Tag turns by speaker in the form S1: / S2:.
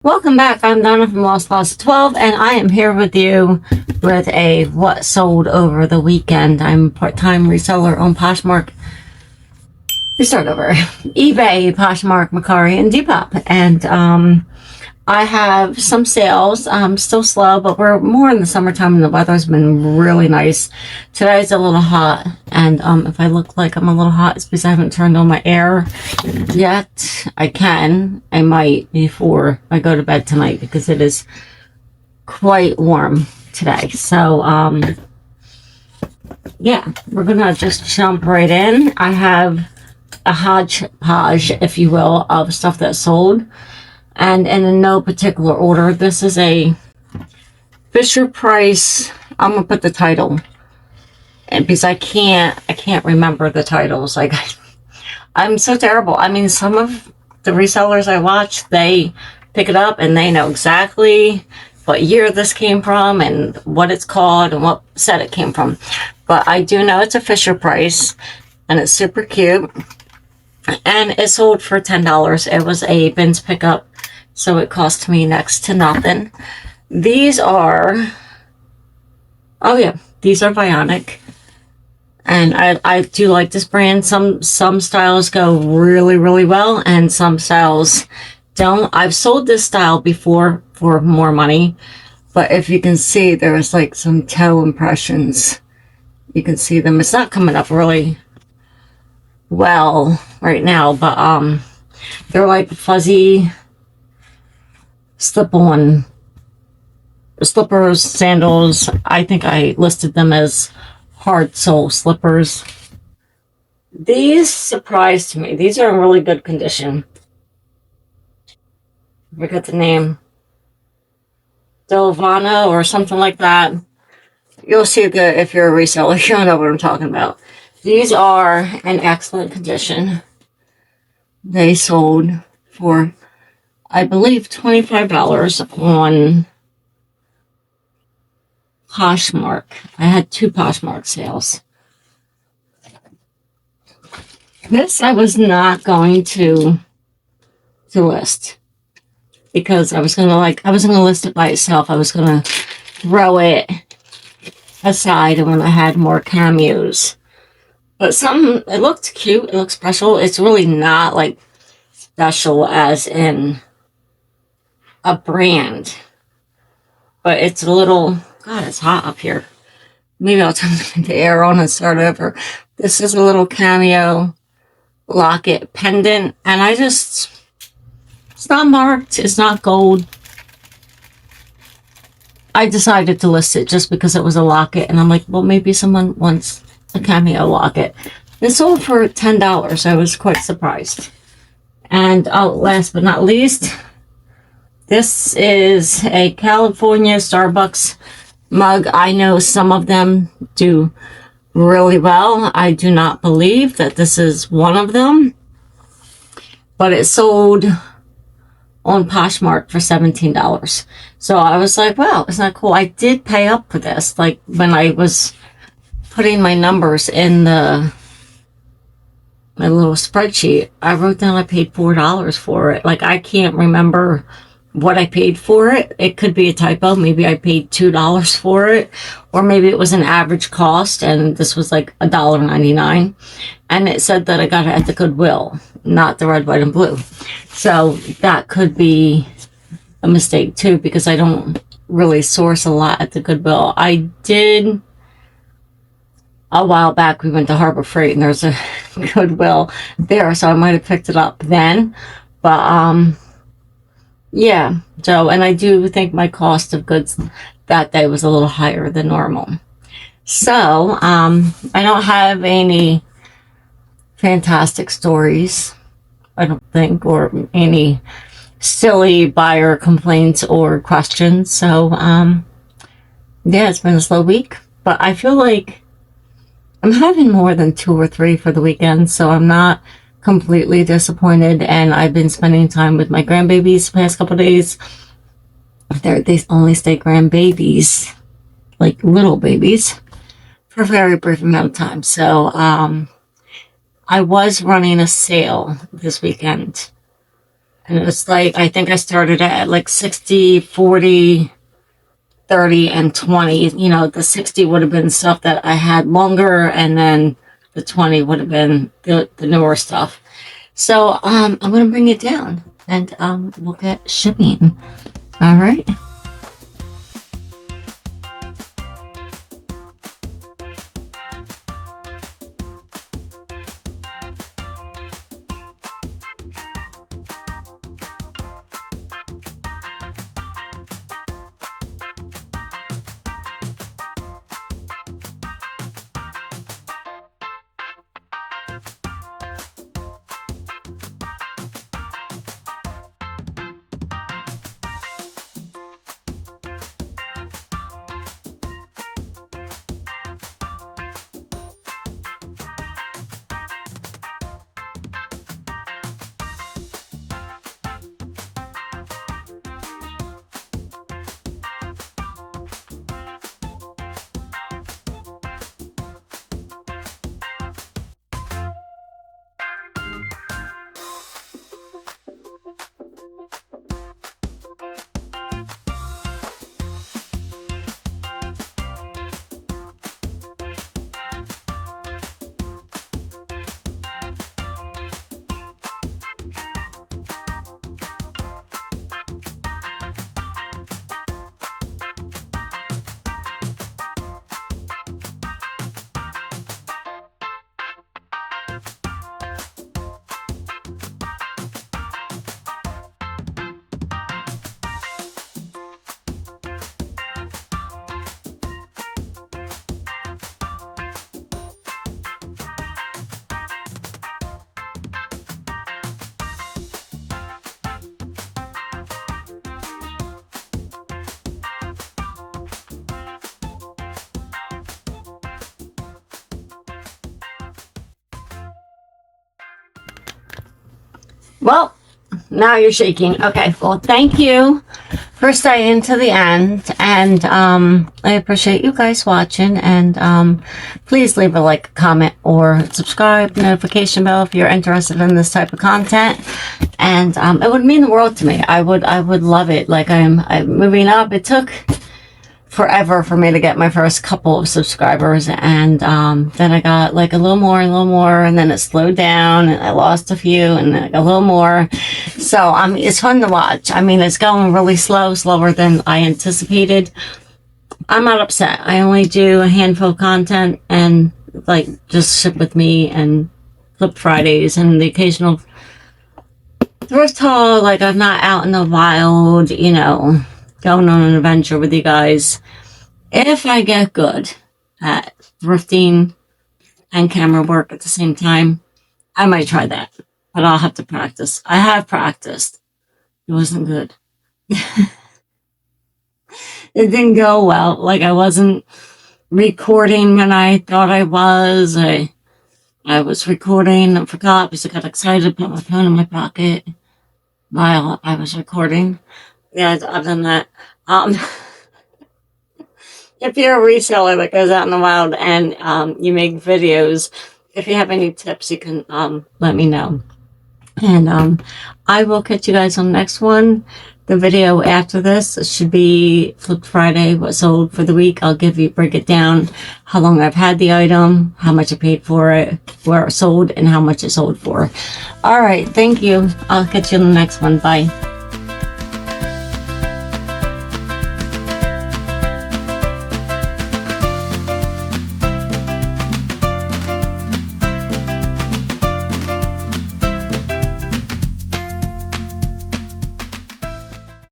S1: Welcome back. I'm Donna from Lost Closet 12, and I am here with you with a what sold over the weekend. I'm a part-time reseller on Poshmark. We start over. eBay, Poshmark, Mercari, and Depop. And I have some sales. Still slow, but we're more in the summertime, and the weather's been really nice. Today's a little hot, and if I look like I'm a little hot, it's because I haven't turned on my air yet. I might before I go to bed tonight, because it is quite warm today. So yeah, we're gonna just jump right in. I have a hodgepodge, if you will, of stuff that sold, and in no particular order. This is a Fisher Price. I'm gonna put the title, and because I can't remember the titles. Like, I'm so terrible. I mean, some of the resellers I watch, they pick it up and they know exactly what year this came from and what it's called and what set it came from. But I do know it's a Fisher Price, and it's super cute. And it sold for $10. It was a bins pickup, so it cost me next to nothing. These are, oh yeah, these are Bionic. And I do like this brand. Some styles go really, really well, and some styles don't. I've sold this style before for more money, but if you can see, there's like some toe impressions. You can see them. It's not coming up really well right now, but they're like fuzzy slip-on slippers, sandals. I think I listed them as hard sole slippers. These surprised me. These are in really good condition. I forget the name. Delvana or something like that. You'll see if you're a reseller, you'll know what I'm talking about. These are in excellent condition. They sold for, I believe, $25 on Poshmark. I had 2 Poshmark sales. This I was not going to list, because I was gonna list it by itself. I was gonna throw it aside and when I had more cameos. But it looked cute, it looked special. It's really not like special as in a brand, but it's a little, God, it's hot up here. Maybe I'll turn the air on and start over. This is a little cameo locket pendant, and it's not marked, it's not gold. I decided to list it just because it was a locket, and I'm like, well, maybe someone wants a cameo locket. It sold for $10. I was quite surprised. And last but not least, this is a California Starbucks mug. I know some of them do really well. I do not believe that this is one of them, but it sold on Poshmark for $17. So I was like, wow, isn't that cool? I did pay up for this. Like, when I was putting my numbers in my little spreadsheet, I wrote down I paid $4 for it. Like, I can't remember what I paid for it. It could be a typo. Maybe I paid $2 for it, or maybe it was an average cost and this was like $1.99, and it said that I got it at the Goodwill, not the red, white, and blue. So that could be a mistake too, because I don't really source a lot at the Goodwill. I did a while back. We went to Harbor Freight and there's a Goodwill there, so I might have picked it up then. But yeah, so, and I do think my cost of goods that day was a little higher than normal. So I don't have any fantastic stories, I don't think, or any silly buyer complaints or questions. So yeah, it's been a slow week, but I feel like I'm having more than 2 or 3 for the weekend, so I'm not completely disappointed. And I've been spending time with my grandbabies the past couple of days. They only stay grandbabies, like little babies, for a very brief amount of time. So I was running a sale this weekend, And it's like, I think I started at like 60, 40, 30, and 20. You know, the 60 would have been stuff that I had longer, and then the 20 would have been the newer stuff. So I'm going to bring it down, and we'll get shipping. All right. Well, now you're shaking. Okay, well, thank you for staying to the end, and I appreciate you guys watching, and please leave a like, comment, or subscribe, notification bell if you're interested in this type of content, and it would mean the world to me. I would love it. Like, I'm moving up. It took forever for me to get my first couple of subscribers, and then I got like a little more, and then it slowed down, and I lost a few, and then I got a little more. So it's fun to watch. I mean, it's going really slower than I anticipated. I'm not upset. I only do a handful of content, and like just ship with me and Flip Fridays and the occasional thrift haul. Like, I'm not out in the wild, you know, going on an adventure with you guys. If I get good at thrifting and camera work at the same time, I might try that, but I'll have to practice. I have practiced. It wasn't good. It didn't go well. Like, I wasn't recording when I thought I was. I was recording and forgot because I got excited, put my phone in my pocket while I was recording. Yeah, I've done that. If you're a reseller that goes out in the wild and you make videos, if you have any tips, you can let me know. And I will catch you guys on the next one. The video after this should be Flip Friday, what sold for the week. I'll break it down, how long I've had the item, how much I paid for it, where it sold, and how much it sold for. All right, thank you. I'll catch you on the next one. Bye.